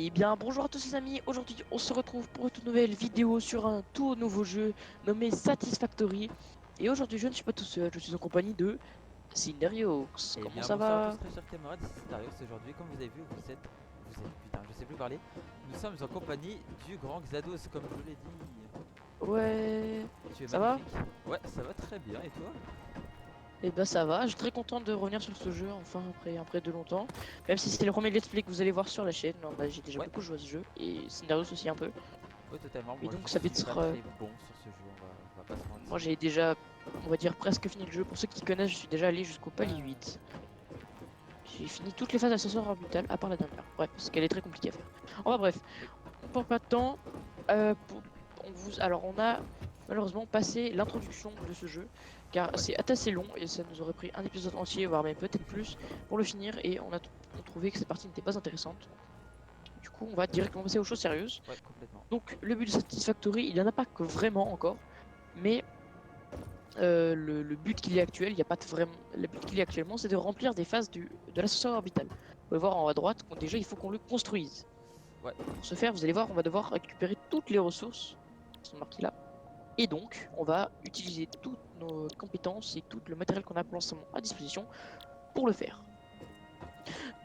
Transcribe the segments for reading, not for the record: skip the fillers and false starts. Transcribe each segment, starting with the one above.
Et bien bonjour à tous les amis, aujourd'hui on se retrouve pour une toute nouvelle vidéo sur un tout nouveau jeu nommé Satisfactory. Et aujourd'hui je ne suis pas tout seul, je suis en compagnie de Cinderiox. Eh Comment bien ça bonsoir à tous va? très chers camarades, ici Darius. Aujourd'hui, comme vous avez vu, putain, je sais plus parler. Nous sommes en compagnie du grand Xados, comme je vous l'ai dit. Ouais, Tu es ça va? magnifique. Ouais, ça va très bien, et toi? Et ben ça va, je suis très content de revenir sur ce jeu enfin après de longtemps. Même si c'est le premier let's play que vous allez voir sur la chaîne, non, bah, j'ai déjà Ouais, beaucoup joué à ce jeu et Cinderiox aussi un peu. ouais, totalement. Et Moi donc je ça va suis pas être... très bon sur ce jeu, on va pas se moi mentir. j'ai déjà, on va dire presque fini le jeu. Pour ceux qui connaissent, je suis déjà allé jusqu'au palier Ah, 8. J'ai fini toutes les phases d'ascenseur orbital, à part la dernière. Bref, parce qu'elle est très compliquée à faire. Enfin bref, oui, on perd pas de temps. Alors on a malheureusement passé l'introduction de ce jeu, car ouais, c'est assez long et ça nous aurait pris un épisode entier, voire même peut-être plus, pour le finir. Et on trouvait que cette partie n'était pas intéressante. Du coup, on va directement passer aux choses sérieuses. ouais, complètement. Donc le but de Satisfactory, il n'y en a pas que vraiment encore, mais le but qu'il y a actuel, il y a pas de vraiment. Le but qu'il y a actuellement, c'est de remplir des phases de l'ascenseur orbital. Vous pouvez voir en haut à droite, déjà il faut qu'on le construise. Ouais, Pour ce faire, vous allez voir, on va devoir récupérer toutes les ressources qui sont marquées là. Et donc, on va utiliser toutes nos compétences et tout le matériel qu'on a pour l'instant à disposition pour le faire.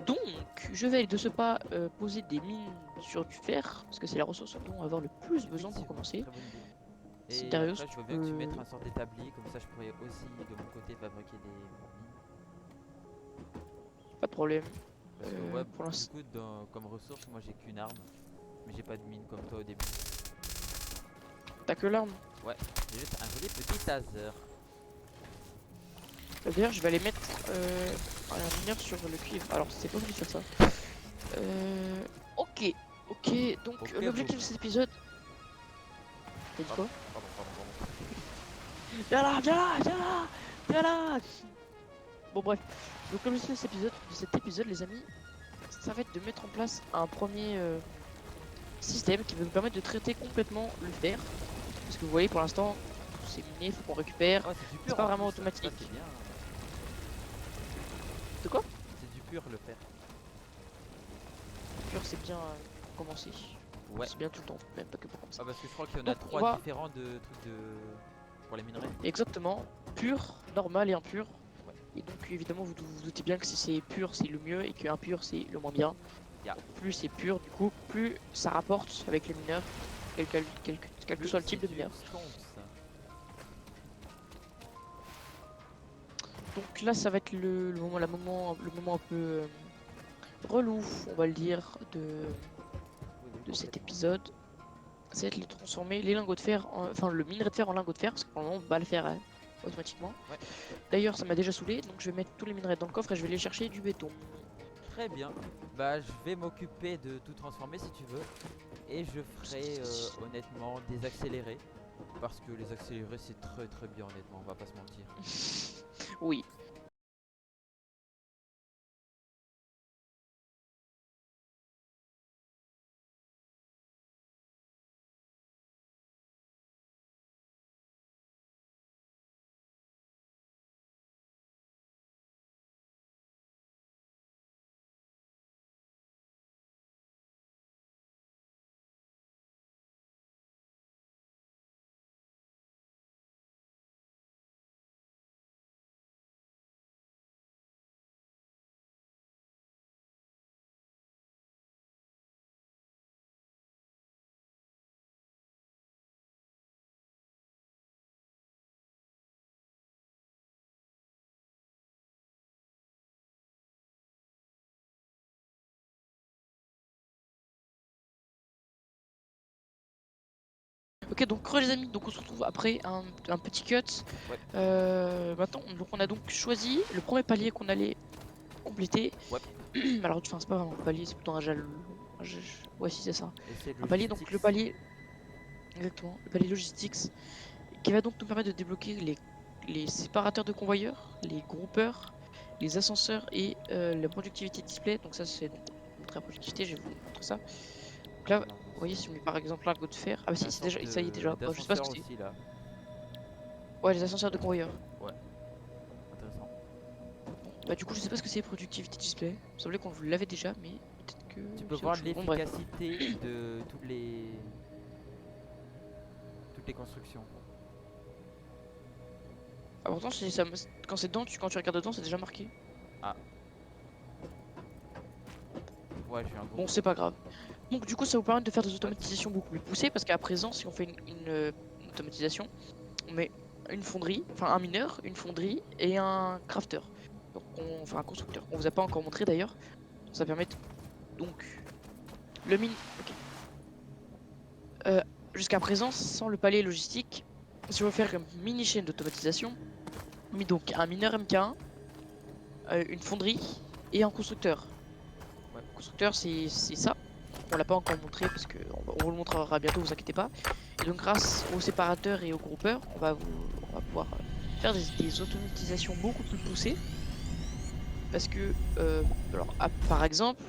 Donc, je vais de ce pas poser des mines sur du fer, parce que c'est la ressource dont on va avoir le plus besoin pour effectivement, commencer. très bonne idée. Et Sindarius, après, je tu veux bien que tu peux... mettes un sort d'établi, comme ça je pourrais aussi de mon côté fabriquer des mines. Pas de problème. Parce que, ouais, Pour du l'instant... coup, comme ressource, moi j'ai qu'une arme, mais j'ai pas de mine comme toi au début. T'as que l'arme. Ouais, j'ai juste un joli petit taser. D'ailleurs, je vais aller mettre un mineur sur le cuivre. Alors, c'est pas obligé de faire ça. Ok. Ok, donc Ok, l'objectif de boum. cet épisode... T'as dit Pardon, quoi? pardon. Viens là, viens là, viens là, viens là. Bon bref, donc comme je sais de cet épisode les amis, ça va être de mettre en place un premier système qui va nous permettre de traiter complètement le fer. Parce que vous voyez pour l'instant, c'est miné, il faut qu'on récupère. Oh, c'est du C'est pur pas en vraiment plus, ça c'est automatique. bien. De quoi? C'est du pur le fer. Pur c'est bien pour commencer. Ouais. C'est bien tout le temps, même pas que pour commencer. Ah, parce que je crois qu'il y en a Donc on trois va différents de trucs de. Pour les minerais. exactement pur, normal et impur. Ouais. Et donc évidemment vous doutez bien que si c'est pur c'est le mieux et que impur c'est le moins bien. Ya. Plus c'est pur, du coup, plus ça rapporte avec les mineurs, quel que Plus soit le c'est type de du mineur. stonks. Donc là, ça va être le moment un peu relou, on va le dire, Oui, de cet complètement. épisode. Ça va être de transformer les lingots de fer, enfin le minerai de fer en lingots de fer, parce que pour le moment, on va le faire automatiquement. Ouais. D'ailleurs, ça m'a déjà saoulé, donc je vais mettre tous les minerais dans le coffre et je vais aller chercher du béton. Très bien. Bah, je vais m'occuper de tout transformer si tu veux. Et je ferai honnêtement des accélérés. Parce que les accélérés c'est très bien honnêtement, on va pas se mentir. Oui. Ok, donc les amis, donc on se retrouve après un petit cut. Ouais, Maintenant, donc on a donc choisi le premier palier qu'on allait compléter. ouais. Alors, enfin, c'est pas vraiment un palier, c'est plutôt ouais, si, c'est ça. Et c'est Un palier, donc logistics. le palier, exactement, le palier logistics, qui va donc nous permettre de débloquer les séparateurs de convoyeurs, les groupeurs, les ascenseurs et la productivité display. Donc, ça, c'est donc montrer la productivité, je vais vous montrer ça. Donc là, Alors, vous voyez, si on met par exemple lingot de fer, ah bah il y a si, une c'est sorte déjà, ça y est déjà, bah, je sais pas ce que d'ascenseur c'est. aussi là. Ouais, les ascenseurs de convoyeurs. Ouais, intéressant. Bah, du coup, je sais pas ce que c'est productivité display. Il me semblait qu'on l'avait déjà, mais peut-être que Tu peux c'est voir autre chose. Bon, bref. l'efficacité de toutes les constructions. Ah, pourtant, quand c'est dedans, quand tu regardes dedans, c'est déjà marqué. Ah. Ouais, j'ai un gros. Bon, c'est pas grave. Donc, du coup, ça vous permet de faire des automatisations beaucoup plus poussées parce qu'à présent, si on fait une automatisation, on met une fonderie, enfin un mineur, une fonderie et un crafter. Donc, enfin un constructeur. On vous a pas encore montré d'ailleurs. Ça permet donc le mine. Ok. Jusqu'à présent, sans le palier logistique, si on veut faire une mini chaîne d'automatisation, on met donc un mineur MK1, une fonderie et un constructeur. Ouais. Le constructeur, c'est ça. On l'a pas encore montré parce que on vous le montrera bientôt, vous inquiétez pas. Et donc grâce aux séparateurs et aux groupeurs, on va pouvoir faire des automatisations beaucoup plus poussées. Parce que, alors, par exemple,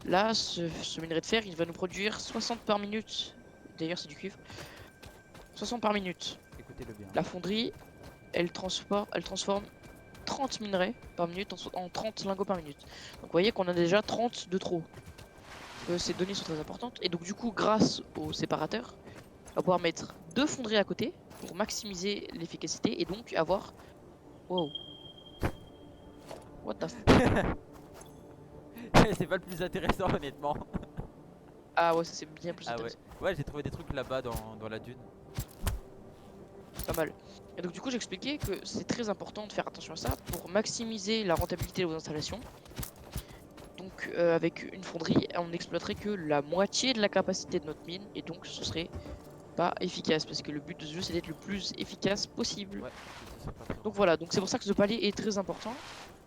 là, ce minerai de fer, il va nous produire 60 par minute. D'ailleurs, c'est du cuivre. 60 par minute. Écoutez-le bien. La fonderie, elle transforme 30 minerais par minute en 30 lingots par minute. Donc vous voyez qu'on a déjà 30 de trop. Ces données sont très importantes. Et donc du coup, grâce au séparateur, on va pouvoir mettre 2 fonderies à côté pour maximiser l'efficacité et donc avoir... Wow. What the f... C'est pas le plus intéressant, honnêtement. Ah ouais, ça c'est bien plus Ah ouais. intéressant. Ouais, j'ai trouvé des trucs là-bas dans la dune. Pas mal. Et donc du coup, j'expliquais que c'est très important de faire attention à ça pour maximiser la rentabilité de vos installations. Donc avec une fonderie, on n'exploiterait que la moitié de la capacité de notre mine et donc ce serait pas efficace parce que le but de ce jeu c'est d'être le plus efficace possible. Ouais, c'est pas très Donc grand. voilà, donc c'est pour ça que ce palier est très important.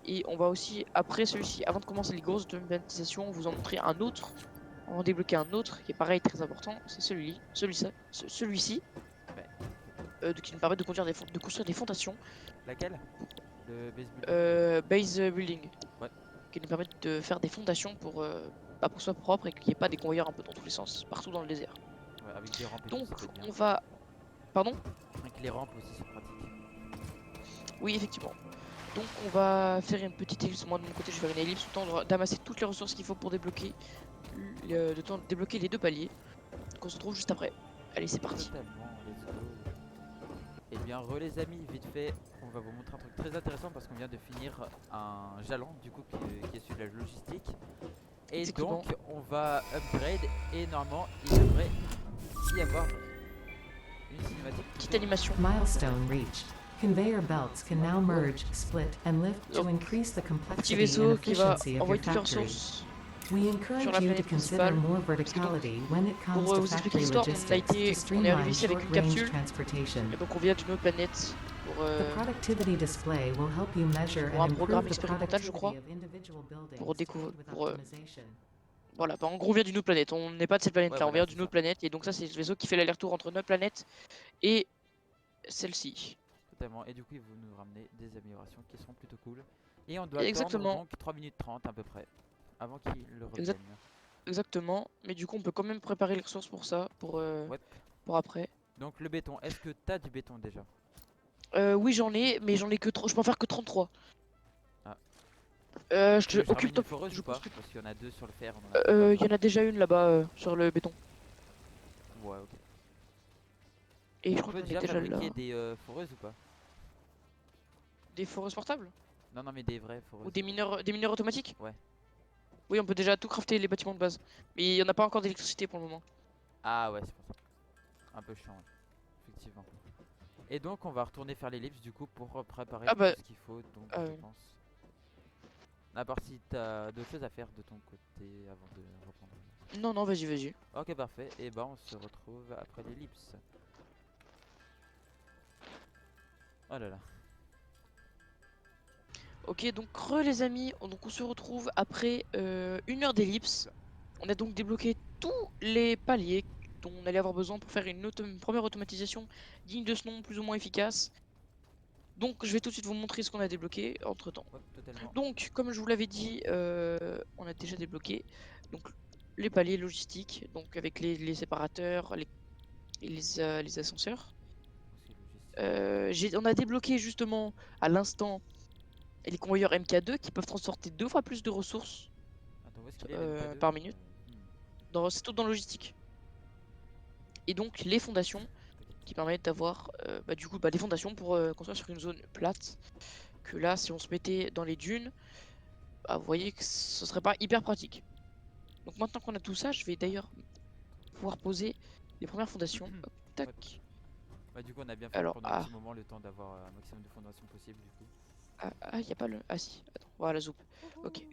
Et on va aussi, après celui-ci, avant de commencer les grosses automatisations, vous en montrer un autre. On va en débloquer un autre qui est pareil très important, c'est celui-ci, Ouais. qui nous permet de construire des fondations. Laquelle? Le base building. Base building. Ouais. Qui nous permet de faire des fondations pour que ce soit propre et qu'il n'y ait pas des convoyeurs un peu dans tous les sens, partout dans le désert. Ouais, avec des rampes et Donc tout, ça peut être bien. on va... Pardon? Avec les rampes aussi, c'est pratique. Oui, effectivement. Donc on va faire une petite ellipse, moi de mon côté je vais faire une ellipse, le temps d'amasser toutes les ressources qu'il faut pour débloquer débloquer les 2 paliers. Donc on se retrouve juste après. Allez, c'est parti. Totalement, let's go. Et bien, les amis, vite fait, on va vous montrer un truc très intéressant parce qu'on vient de finir un jalon du coup qui est celui de la logistique. Et Exactement. donc, on va upgrade et normalement, il devrait y avoir une cinématique. Petite animation. Milestone reached. Conveyor belts can now merge, split, and lift to Donc, increase the Petit complexity and vaisseau qui va efficiency of your envoyer toutes les factory. ressources. We sur encourage la you to planète consider principale. more verticality when it comes Pour to vous expliquer factory l'histoire, logistics on to est arrivé streamline ici avec une short-range capsule. transportation. Et donc on vient d'une autre planète pour, The productivity display will help you measure pour un and programme improve the expérimental, je crois, productivity of individual buildings pour tasked with pour optimization. voilà, bah, en gros on vient d'une autre planète. On n'est pas de cette planète-là, Ouais, on voilà, vient c'est d'une ça. autre planète. Et donc ça c'est le vaisseau qui fait l'aller-retour entre notre planète et celle-ci. Totalement. Et du coup, vous nous ramenez des améliorations qui sont plutôt cool. Et on doit Exactement. attendre donc 3 minutes 30 à peu près avant qu'il le revienne. Exactement. Mais du coup on peut quand même préparer les ressources pour ça, Ouais. pour après. Donc le béton, est-ce que t'as du béton déjà? Oui j'en ai, mais j'en ai que je peux en faire que 33. Ah. Je Tu veux te que je ramène occupe-toi. une foreuse Je ou pas? pense que... Parce qu'il y en a 2 sur le fer. On en a pas Il y en a déjà une là-bas sur le béton. besoin. Ouais, ok. Et je On crois peut qu'on est déjà déjà fabriquer là. des foreuses ou pas? Des foreuses portables? Non, non, mais des vraies foreuses. Ou des mineurs automatiques? Ouais. Oui, on peut déjà tout crafter les bâtiments de base. Mais il n'y en a pas encore d'électricité pour le moment. Ah ouais, c'est pour ça. Un peu chiant, ouais. Effectivement. Et donc on va retourner faire l'ellipse du coup pour préparer Ah bah, tout ce qu'il faut. Donc je pense. À part si t'as d'autres choses à faire de ton côté avant de reprendre. Non, non, vas-y, vas-y. Ok, parfait. Et bah on se retrouve après l'ellipse. Oh là là. Ok, donc les amis, donc on se retrouve après 1 heure d'ellipse. On a donc débloqué tous les paliers dont on allait avoir besoin pour faire une première automatisation digne de ce nom, plus ou moins efficace. Donc je vais tout de suite vous montrer ce qu'on a débloqué entre temps. Ouais, totalement. Donc comme je vous l'avais dit, on a déjà débloqué donc, les paliers logistiques, donc avec les séparateurs, les ascenseurs. On a débloqué justement à l'instant les convoyeurs MK2 qui peuvent transporter 2 fois plus de ressources. Attends, est-ce qu'il est, l'MK2? par minute. C'est tout dans le logistique. Et donc les fondations qui permettent d'avoir du coup des fondations pour construire sur une zone plate. Que là, si on se mettait dans les dunes, bah, vous voyez que ce serait pas hyper pratique. Donc maintenant qu'on a tout ça, je vais d'ailleurs pouvoir poser les premières fondations. Hop, tac. Bah du coup on a bien fait Alors, pendant un petit moment le temps d'avoir un maximum de fondations possible du coup. y a pas le. Ah si, attends, voilà, zoom. Ok.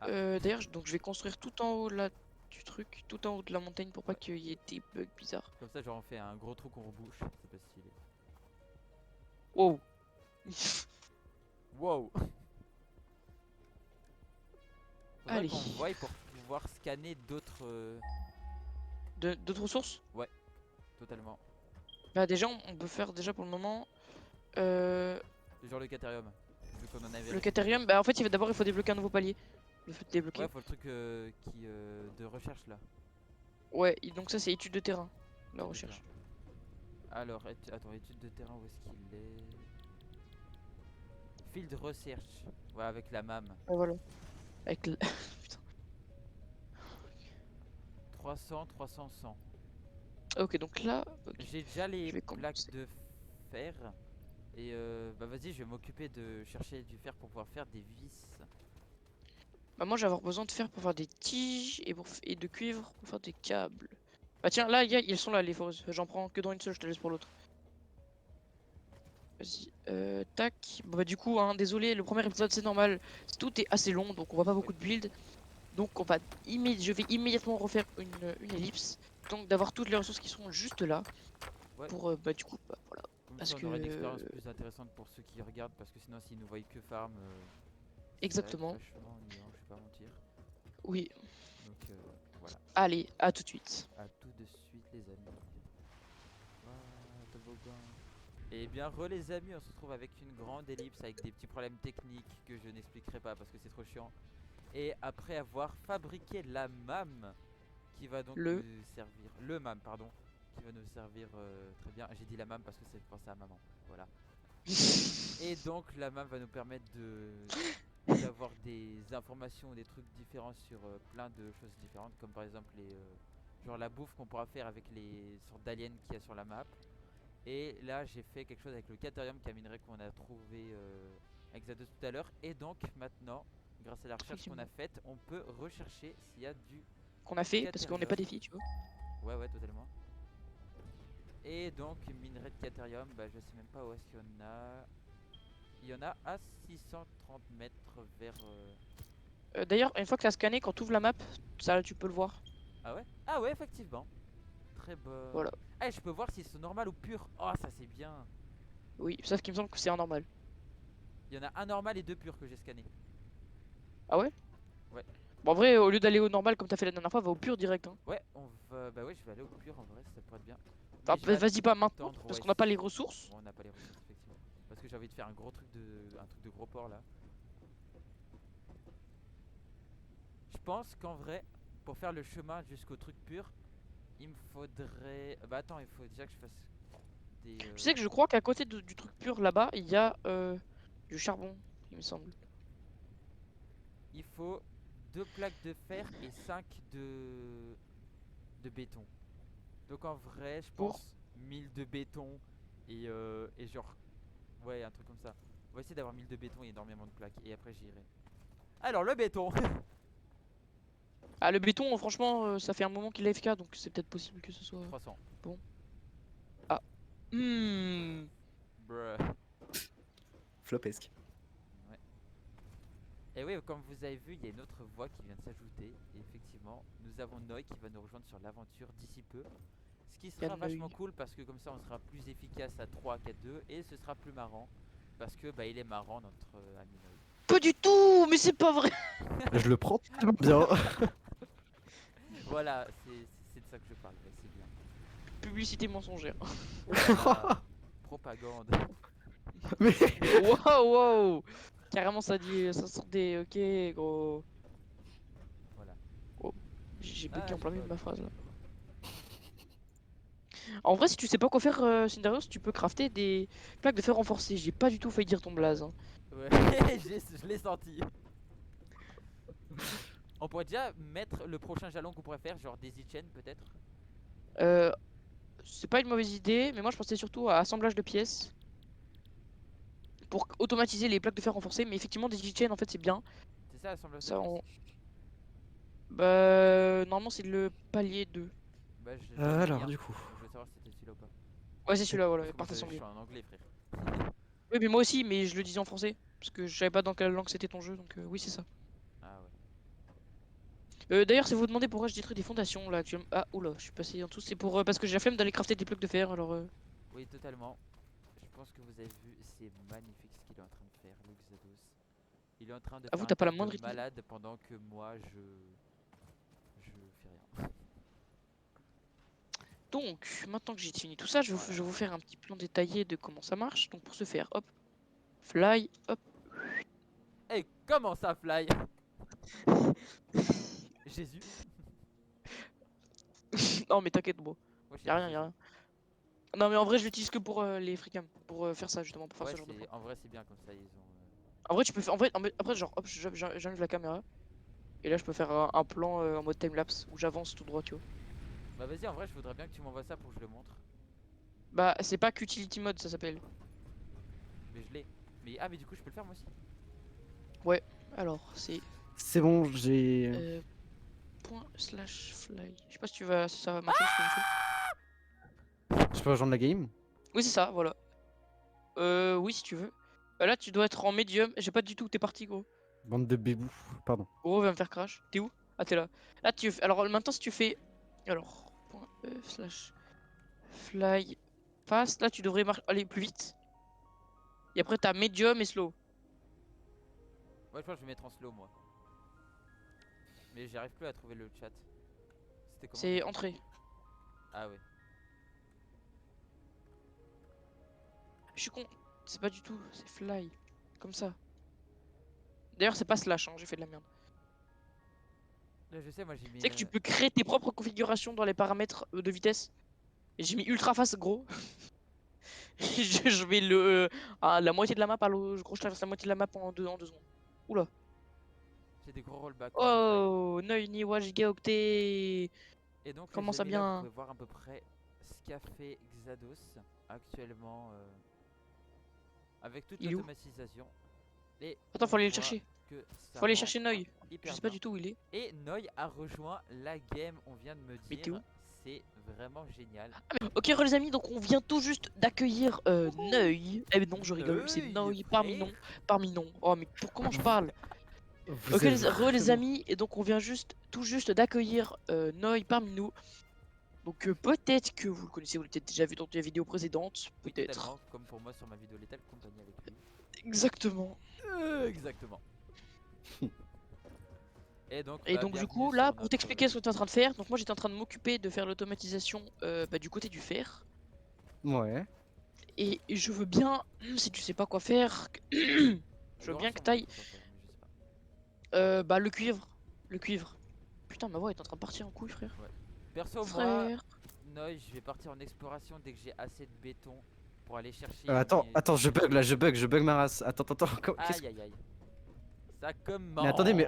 Ah. D'ailleurs, donc je vais construire tout en haut là du truc, tout en haut de la montagne pour pas qu'il y ait des bugs bizarres. Comme ça genre on fait un gros trou qu'on rebouche, c'est pas stylé. Wow. Wow. Faudrait Allez. qu'on voie pour pouvoir scanner d'autres... D'autres ressources? Totalement. Bah déjà, on peut faire déjà pour le moment Genre le caterium, vu qu'on en avait... le caterium. Bah en fait, d'abord il faut débloquer un nouveau palier. Le fait de débloquer. Ouais, faut le truc de recherche là. Ouais, et donc ça c'est étude de terrain, la C'est recherche. ça. Alors, attends, étude de terrain, où est-ce qu'il est? Field research. Ouais, avec la MAM. Ouais, voilà. Avec le... Putain. 300, 300, 100. Ok, donc là, ok. J'ai déjà les Je vais plaques commencer. de fer. Et bah vas-y, je vais m'occuper de chercher du fer pour pouvoir faire des vis. Bah moi, je vais avoir besoin de fer pour faire des tiges et de cuivre pour faire des câbles. Bah tiens, là, ils sont là, les foreuses. J'en prends que dans une seule, je te laisse pour l'autre. Vas-y, tac. Bon, bah du coup, hein, désolé, le premier épisode, c'est normal. Tout est assez long, donc on voit pas beaucoup de build. Donc je vais immédiatement refaire une ellipse. Donc d'avoir toutes les ressources qui sont juste là. Ouais. Pour, du coup, bah voilà. Comme Parce ça, on aurait une que- expérience plus intéressante pour ceux qui regardent. Parce que sinon, s'ils nous voient que farm, Exactement. ça va être vachement ennuyant, je vais pas mentir. Oui. Donc voilà. Allez, à tout de suite. À tout de suite les amis. Toboggan. Et bien les amis, on se retrouve avec une grande ellipse avec des petits problèmes techniques que je n'expliquerai pas parce que c'est trop chiant. Et après avoir fabriqué la MAM qui va donc nous servir, le MAM pardon, qui va nous servir très bien. J'ai dit la MAM parce que c'est pensé à maman, voilà. Et donc la MAM va nous permettre d'avoir des informations, des trucs différents sur plein de choses différentes, comme par exemple genre la bouffe qu'on pourra faire avec les sortes d'aliens qu'il y a sur la map. Et là j'ai fait quelque chose avec le caterium minerai qu'on a trouvé avec Zados tout à l'heure. Et donc maintenant, grâce à la recherche qu'on a faite, on peut rechercher s'il y a du Qu'on a fait parce qu'on n'est pas des filles, tu vois. Ouais totalement. Et donc minerai de caterium, bah je sais même pas où est-ce qu'il y en a. Il y en a à 630 mètres vers... D'ailleurs, une fois que tu as scanné, quand tu ouvres la map, ça tu peux le voir. Ah ouais? Ah ouais, effectivement. Très bon. Voilà. Ah, je peux voir si c'est normal ou pur. Oh, ça c'est bien. Oui, sauf qu'il me semble que c'est anormal. Il y en a un normal et deux purs que j'ai scanné. Ah ouais? Ouais. Bon, en vrai, au lieu d'aller au normal comme t'as fait la dernière fois, va au pur direct. Hein. Ouais, on va... Bah ouais, je vais aller au pur en vrai, ça pourrait être bien. Enfin, Mais je vais vas-y pas maintenant, attendre, parce ouais, qu'on n'a pas les ressources. Bon, on n'a pas les ressources, effectivement. Parce que j'ai envie de faire un gros truc un truc de gros port là. Je pense qu'en vrai, pour faire le chemin jusqu'au truc pur, il me faudrait... Bah attends, il faut déjà que je fasse des... Tu sais que je crois qu'à côté du truc pur là-bas, il y a du charbon, il me semble. Il faut 2 plaques de fer et 5 de béton. Donc en vrai, je pense 1000 de béton et genre... Ouais, un truc comme ça. On va essayer d'avoir 1000 de béton et énormément de plaques. Et après j'irai. Alors le béton. Ah, le béton, franchement, ça fait un moment qu'il est AFK, donc c'est peut-être possible que ce soit... 300. Bon. Ah. Hmm. Bruh. Flopesque. Ouais. Et oui, comme vous avez vu, il y a une autre voix qui vient de s'ajouter. Et effectivement, nous avons Noy qui va nous rejoindre sur l'aventure d'ici peu. Ce qui sera vachement cool parce que comme ça on sera plus efficace à 3 qu'à 2 et ce sera plus marrant. Parce que bah il est marrant notre ami Noy. Pas du tout, mais c'est pas vrai. Je le prends tellement bien. Voilà, c'est de ça que je parle, ouais, c'est bien. Publicité mensongère. Voilà. Propagande. Mais Wow, wow. Carrément, ça sort des... Ok, gros. Voilà. Oh. J'ai Ah, bloqué en plein milieu de pas- ma phrase là. En vrai, si tu sais pas quoi faire, Cinderios, tu peux crafter des plaques de fer renforcées. J'ai pas du tout failli dire ton blaze. Hein. Ouais, je l'ai senti. On pourrait déjà mettre le prochain jalon qu'on pourrait faire, genre des chain peut-être. C'est pas une mauvaise idée, mais moi je pensais surtout à assemblage de pièces pour automatiser les plaques de fer renforcées. Mais effectivement, des chains en fait c'est bien. C'est ça l'assemblage Ça, de on... pièces. Bah, normalement c'est le palier 2. Bah j'en ai mis Alors, un, du coup. donc je veux savoir si c'était celui-là ou pas. Ouais, c'est celui-là, voilà, Parce que moi, partie je assemblée. suis en anglais, frère. Oui, mais moi aussi, mais je le disais en français. Parce que je savais pas dans quelle langue c'était ton jeu, donc oui, c'est ça. Ah ouais. D'ailleurs, si vous vous demandez pourquoi je détruis des fondations là actuellement. Ah, oula, je suis passé en dessous. C'est pour parce que j'ai la flemme d'aller crafter des blocs de fer. Alors, Oui, totalement. Je pense que vous avez vu, c'est magnifique ce qu'il est en train de faire, le Xados. Il est en train de Avoue, faire t'as un pas la truc moindre de idée. malade pendant que moi je fais rien. Donc, maintenant que j'ai fini tout ça, je vais vous faire un petit plan détaillé de comment ça marche. Donc, pour ce faire, hop, fly, hop. Hey, comment ça, Fly? Jésus. Non, mais t'inquiète, bro. Moi, je Y'a t'ai rien, dit y'a Jésus. rien. Non, mais en vrai, je l'utilise que pour les freecam. Pour faire ça, justement, pour faire Ouais, ce genre de plan. en vrai, c'est bien comme ça, ils ont. En vrai, tu peux faire. Après, genre, hop, j'enlève la caméra. Et là, je peux faire un plan en mode timelapse où j'avance tout droit, tu vois. Bah, vas-y, en vrai, je voudrais bien que tu m'envoies ça pour que je le montre. Bah, c'est pas qu'utility mode, ça s'appelle. Mais je l'ai. Mais ah, mais du coup, je peux le faire moi aussi. Alors, c'est C'est bon, j'ai. point slash fly. Je sais pas si tu vas, si ça va marcher ce que je fais. Je peux rejoindre la game? Oui, c'est ça, voilà. Oui, si tu veux. Là, tu dois être en médium. J'ai pas du tout où t'es parti, gros. Bande de bébous. Pardon. Gros, va me faire crash. T'es où? Ah, t'es là. Là, alors maintenant, si tu fais. Alors, point slash fly fast. Là, tu devrais aller plus vite. Et après, t'as medium et slow. Ouais, je pense que je vais mettre en slow moi. Mais j'arrive plus à trouver le chat. C'était comment C'est déjà? entrée. Ah ouais. Je suis con. C'est pas du tout. C'est fly. Comme ça. D'ailleurs, c'est pas slash, hein. J'ai fait de la merde. Là, je sais, moi j'ai Tu mis. sais que tu peux créer tes propres configurations dans les paramètres de vitesse. Et j'ai mis ultra fast gros. je vais à la moitié de la map à l'eau. Je traverse la moitié de la map en 2 secondes. Oula. J'ai des gros rollbacks quand je fly. Oh, Neu ni Wajige Octet. Et donc, Comment les ça amis, là, vous bien? pouvez voir à peu près ce qu'a fait Xados actuellement avec toute Il est où? l'automatisation. Et Attends, faut on aller le voit chercher. que ça Faut aller rend chercher Neu. hyper Je sais pas bien. du tout où il est. Et Noy a rejoint la game, on vient de me Mais t'es dire. où? C'est vraiment génial. Ok, les amis, donc on vient tout juste d'accueillir Neu. Eh non, je rigole, c'est Neuil, Neu parmi non. frère. Parmi non. Oh, mais comment je parle? Vous Ok, êtes les vraiment- amis, et donc on vient tout juste d'accueillir Neu parmi nous. Donc peut-être que vous le connaissez, vous l'avez peut-être déjà vu dans des vidéos précédentes, Oui, peut-être. totalement, comme pour moi sur ma vidéo létale compagnie avec lui. Exactement. Exactement. Et donc, Et bah, donc du bienvenue coup, sur là, pour notre, t'expliquer ce que tu es en train de faire, donc moi j'étais en train de m'occuper de faire l'automatisation du côté du fer. Ouais. Et je veux bien, si tu sais pas quoi faire, je il veux aura bien que sûrement t'ailles des trucs à faire, mais je sais pas. bah le cuivre. Le cuivre. Putain, ma voix est en train de partir en couille, frère. Perso, moi, Frère. Noy, je vais partir en exploration dès que j'ai assez de béton pour aller chercher. Attends, mes- attends, je bug là, je bug ma race. Attends. Qu'est-ce Aïe aïe aïe. Ça commence. Mais attendez, mais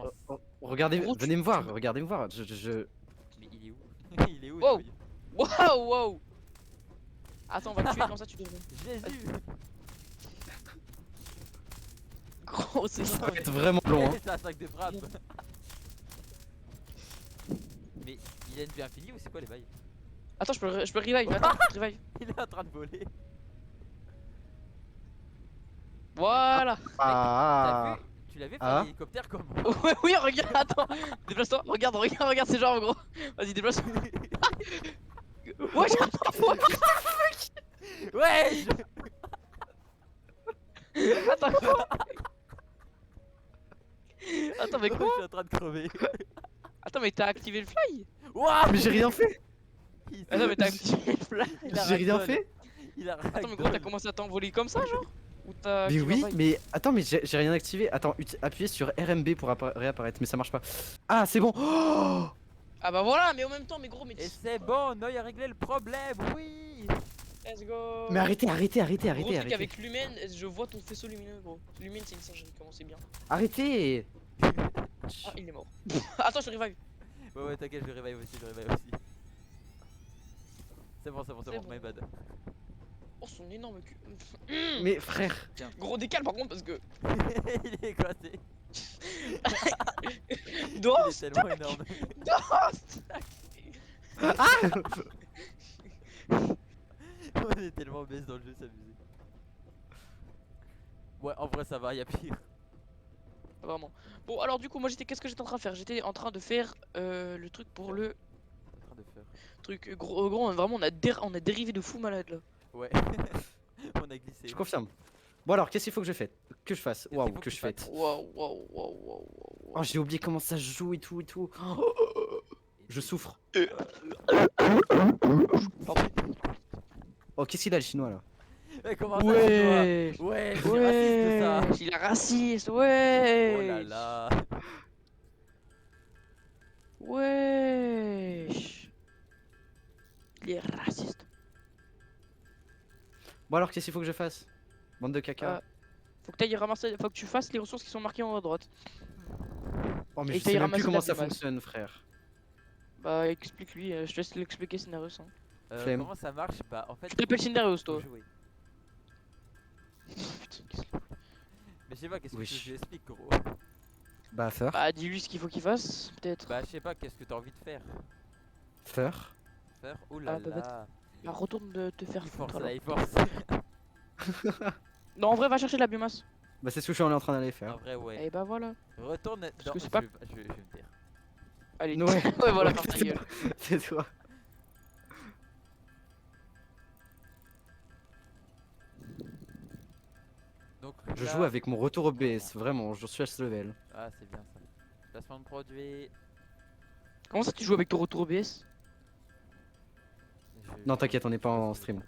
regardez, Gros, venez me voir, regardez me voir. Je... Mais il est où? Il est où, Wow. Noy? Wow, wow. Attends, on va le tuer comme ça, tu devrais. Jésus. Gros, c'est Ça ça. va être vraiment long. Hein. C'est un sac de frappe. Mais il a une vie infinie ou c'est quoi les bails? Attends, je peux revive. Attends, revive. Il est en train de voler. Voilà. Ah, T'as vu? Tu l'avais Ah. fait l'hélicoptère comment? Ouais, oui, regarde, attends. Déplace-toi. Regarde ses jambes, gros. Vas-y, déplace. Ouais, Ouais. attends, quoi? Attends, mais Je quoi? suis en train de crever. Attends, mais t'as activé le fly? Wouah. mais j'ai rien fait. Attends, mais t'as activé le fly? Il a J'ai rien ragdoll. fait. Il a Attends, mais gros, t'as ragdoll. commencé à t'envoler comme ça, genre? Ou t'as Mais activé un oui, fly? mais attends, mais j'ai rien activé. Attends, appuyez sur RMB pour réapparaître, mais ça marche pas. Ah, c'est bon. Oh Ah bah voilà, mais en même temps, mais gros, mais. Et c'est bon, Noy a réglé le problème, oui. Let's go. mais arrêtez. Gros truc avec Lumen, je vois ton faisceau lumineux, gros. Lumen, c'est une singerie, comment c'est bien. Arrêtez. Ah, il est mort. Attends, je te revive. Ouais, t'inquiète, je le revive aussi, je le revive aussi. C'est bon, C'est my bad. Oh, son énorme cul. Mais frère. Gros décal par contre parce que. Il est éclaté. Dos, Il est tellement énorme. On est tellement baisse dans le jeu, c'est abusé. Ouais, en vrai, ça va, y'a pire. Vraiment. Bon, alors du coup, moi qu'est-ce que j'étais en train de faire? J'étais en train de faire le truc pour le En train de faire. truc. Gros, vraiment, on a dérivé de fou malade là. Ouais. On a glissé. Je confirme. Bon alors, qu'est-ce qu'il faut que je fasse? Que je fasse? qu'il Waouh, faut que que je tu fasses fête. Waouh. Oh, j'ai oublié comment ça se joue et tout et tout. Je souffre. Oh, qu'est-ce qu'il a le chinois là? Ouais, comment ça, Ouais. chinois? Ouais, c'est raciste ça. Il est raciste, Oh ouais. là là. Wesh. Il est raciste. Bon alors, qu'est-ce qu'il faut que je fasse? Bande de caca. Faut que t'ailles ramasser, faut que tu fasses les ressources qui sont marquées en haut à droite. Oh, mais et je t'as sais même ramassé plus de comment la ça biomasse. fonctionne, frère. Bah explique-lui, je te laisse l'expliquer Cinderus. Hein. Flemme. Comment ça marche? Bah, en fait. Tu t'appelles Cinderus faut toi. jouer. Putain, qu'est-ce que- Mais je sais pas, qu'est-ce que Oui. tu veux que je lui explique, gros? Bah, faire. Bah dis-lui ce qu'il faut qu'il fasse, peut-être. Bah, je sais pas, qu'est-ce que t'as envie de faire? Faire. Faire? Oh là Ah, bah, là. Bah retourne de te faire Il foutre force alors. là, il force. Non en vrai va chercher de la biomasse. Bah, c'est ce que je suis en train d'aller En faire. vrai, ouais. Et bah voilà. Retourne dans. que c'est pas- Je vais me taire. Allez. Ouais. Ouais voilà, Ouais, ferme ta c'est gueule. C'est toi. Donc, Je là- joue avec mon retour OBS, vraiment, je suis à ce level. Ah, c'est bien ça. Placement de produit. Comment ça tu joues avec ton retour OBS? Non, t'inquiète, on n'est pas en stream.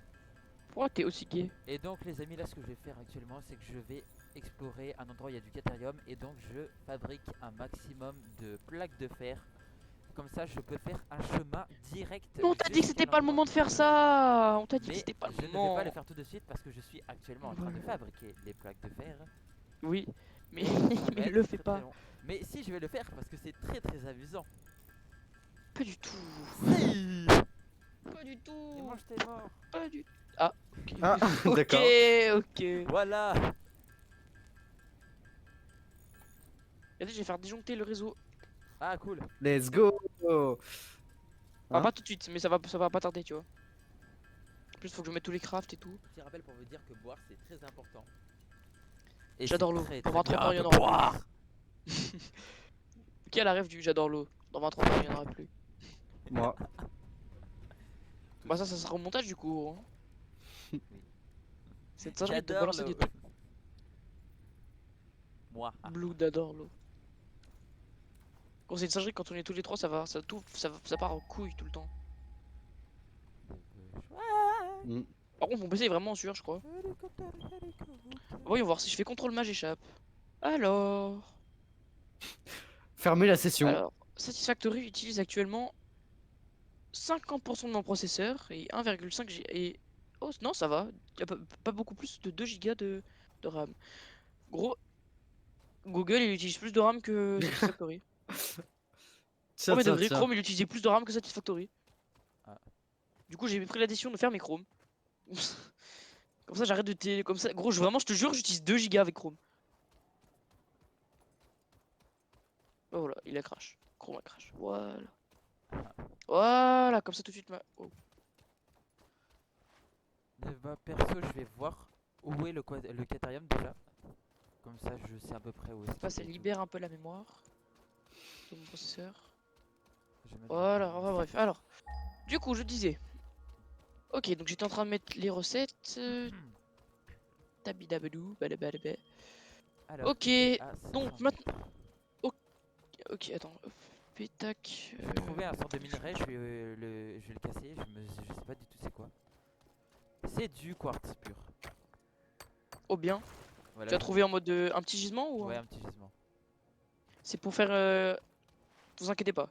Pourquoi t'es aussi gay? Et donc, les amis, là, ce que je vais faire actuellement, c'est que je vais explorer un endroit où il y a du catharium. Et donc, je fabrique un maximum de plaques de fer. Comme ça, je peux faire un chemin direct. Mais on t'a dit que jusqu'à c'était pas le l'endroit. moment de faire ça. On t'a dit que Mais c'était pas je le ne vais moment. pas le faire tout de suite parce que je suis actuellement en train de fabriquer les plaques de fer. Oui. Mais Mais mais le c'est fais très, pas. très long. Mais si, je vais le faire parce que c'est très très amusant. Pas du tout. Si. Pas du Et tout. moi, je t'ai mort. Pas du tout. Ah. Ok. Ah, Ok, d'accord. ok. Voilà. Regardez, je vais faire disjoncter le réseau. Ah, cool. Let's go. Enfin, Hein pas tout de suite, mais ça va pas tarder, tu vois. En plus, faut que je mette tous les crafts et tout. Petit rappel pour vous dire que boire c'est très important. Et J'adore c'est l'eau. très, Dans très 23 bien ans, il y en de aura boire. Qui a la rêve du j'adore l'eau? Dans 23 ans, il y en aura plus. Moi. Bah, ça sera au montage du coup. Hein. Cette singerie de J'adore balancer l'eau. des trucs. Moi. Blue d'adore l'eau. Quand c'est une singerie, quand on est tous les trois, ça part en couille tout le temps. Mm. Par contre, mon PC est vraiment en sueur, je crois. Voyons voir si je fais contrôle mage échappe. Alors. Fermez la session. Alors, Satisfactory utilise actuellement 50% de mon processeur et 1,5 Go. Et... Oh non, ça va. Y a pas beaucoup plus de 2 Go de RAM. Gros, Google il utilise plus de RAM que Satisfactory. Tiens, Oh mais de tiens, vrai, tiens. Chrome il utilisait plus de RAM que Satisfactory. Ah. Du coup j'ai pris la décision de fermer Chrome. Comme ça j'arrête de comme ça. Gros, vraiment je te jure j'utilise 2 Go avec Chrome. Oh voilà, il a crash. Chrome a crash. Voilà. Voilà, comme ça tout de suite ma... Oh. Bah, perso, je vais voir où est le catharium déjà. Comme ça, je sais à peu près où est-ce Ça, ça qu'il est et tout. libère un peu la mémoire de mon processeur. Je vais mettre- Voilà, enfin bref. Alors, du coup, je disais. Ok, donc j'étais en train de mettre les recettes. Tabidabadou, balabadabé. Alors, Ok, ah, donc 500 maintenant. Ok, attends. Hop, pétac. J'ai trouvé un sort de minerai, je vais le casser, je sais pas du tout c'est quoi. C'est du quartz pur. Oh bien. Voilà, Tu as trouvé en mode un petit gisement ou Ouais, un- un petit gisement. C'est pour faire. Vous inquiétez pas.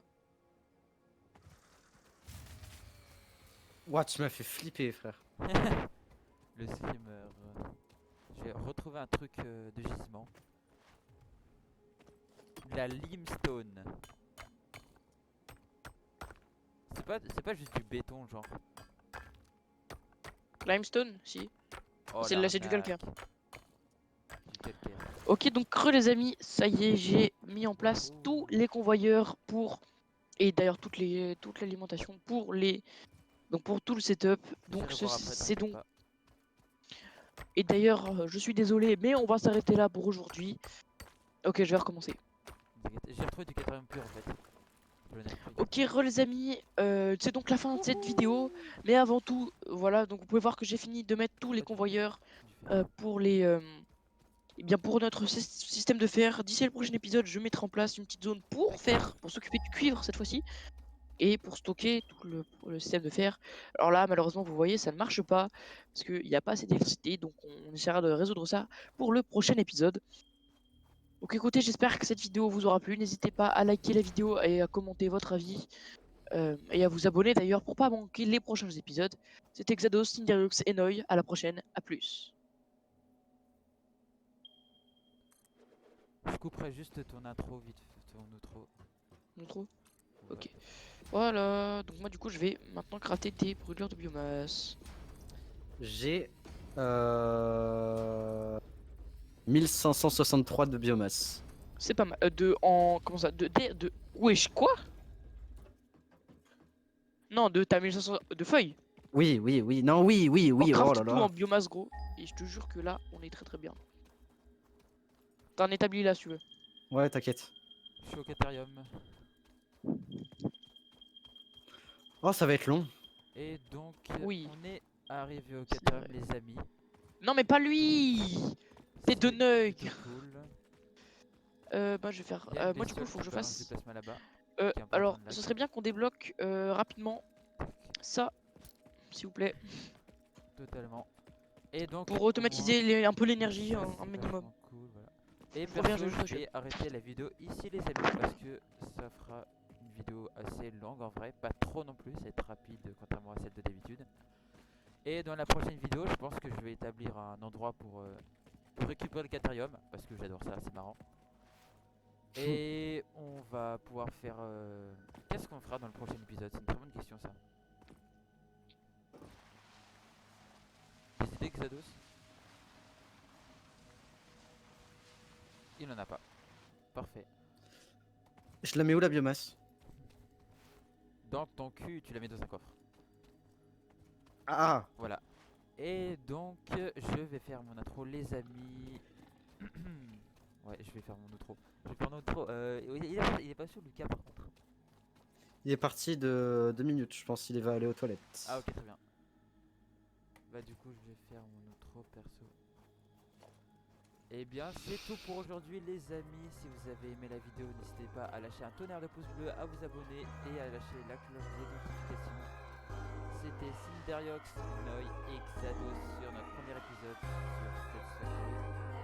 Ouah, tu m'as fait flipper, frère. Le screamer. J'ai retrouvé un truc de gisement. de la limestone. C'est pas juste du béton, genre. Limestone, si. Oh, C'est du calcaire. Du calcaire. Ok, donc les amis, ça y est, j'ai mis en place tous les convoyeurs pour et d'ailleurs toute l'alimentation pour les donc pour tout le setup. Donc J'irai voir après, c'est t'inquiète donc pas. et d'ailleurs je suis désolé, mais on va s'arrêter là pour aujourd'hui. Ok, je vais recommencer. J'ai retrouvé du 80 pur en fait. Je l'ai pris. Ok, les amis, c'est donc la fin de cette vidéo. Mais avant tout, voilà, donc vous pouvez voir que j'ai fini de mettre tous les convoyeurs Du fer. pour les eh bien pour notre système de fer. D'ici le prochain épisode, je mettrai en place une petite zone pour faire, pour s'occuper du cuivre cette fois-ci. Et pour stocker tout le système de fer. Alors là, malheureusement, vous voyez, ça ne marche pas parce qu'il n'y a pas assez d'électricité, donc on essaiera de résoudre ça pour le prochain épisode. Donc écoutez, j'espère que cette vidéo vous aura plu. N'hésitez pas à liker la vidéo et à commenter votre avis et à vous abonner d'ailleurs pour pas manquer les prochains épisodes. C'était Xados, Cinderux et Noy. À la prochaine, à plus. Je couperai juste ton intro vite, ton outro. Trop. Voilà. Ok. Voilà. Donc moi du coup, je vais maintenant crafter des brûlures de biomasse. J'ai 1563 de biomasse. C'est pas mal. Comment ça de. Wesh, quoi? Non, t'as 1500 de feuilles. Oui, oui, oui. Non, oui, oui, On oui. Oh craft là tout en là. biomasse gros. Et je te jure que là, on est très très bien. T'as un établi là si tu veux. Ouais, t'inquiète. Je suis au Caterium. Oh, ça va être long. Et donc, Oui. on est arrivé au C'est Caterium, vrai. les amis. Non mais pas lui. C'est de Neug. plutôt cool. Bah je vais faire. Il y a une Moi du coup, il bestiole faut que qui je balance fasse. du plasma là-bas. qui est important Alors, de la- ce serait bien qu'on débloque rapidement ça, s'il vous plaît, Totalement. Et donc, pour au automatiser moins, un peu l'énergie, ça, un c'est minimum. vachement cool, voilà. Et Je reviens, perso, je je vais arrêter la vidéo ici, les amis, parce que ça fera une vidéo assez longue en vrai, pas trop non plus, c'est rapide contrairement à celle de d'habitude. Et dans la prochaine vidéo, je pense que je vais établir un endroit pour récupérer le Caterium, parce que j'adore ça, c'est marrant. Et on va pouvoir faire... Qu'est-ce qu'on fera dans le prochain épisode? C'est une très bonne question ça. Des idées, Xados? Il en a pas. Parfait. Je la mets où la biomasse? Dans ton cul, tu la mets dans un coffre. Ah, ah. Voilà. Et donc, je vais faire mon intro, les amis. Ouais, je vais faire mon outro. Je vais faire mon outro. Il est pas sûr, Lucas, par contre. Il est parti de 2 minutes, je pense. Il va aller aux toilettes. Ah, ok, très bien. Bah, du coup, je vais faire mon outro perso. Et bien, c'est tout pour aujourd'hui, les amis. Si vous avez aimé la vidéo, n'hésitez pas à lâcher un tonnerre de pouces bleus, à vous abonner et à lâcher la cloche des notifications. C'était Cinderiox, Noy et Xados sur notre premier épisode sur Satisfactory.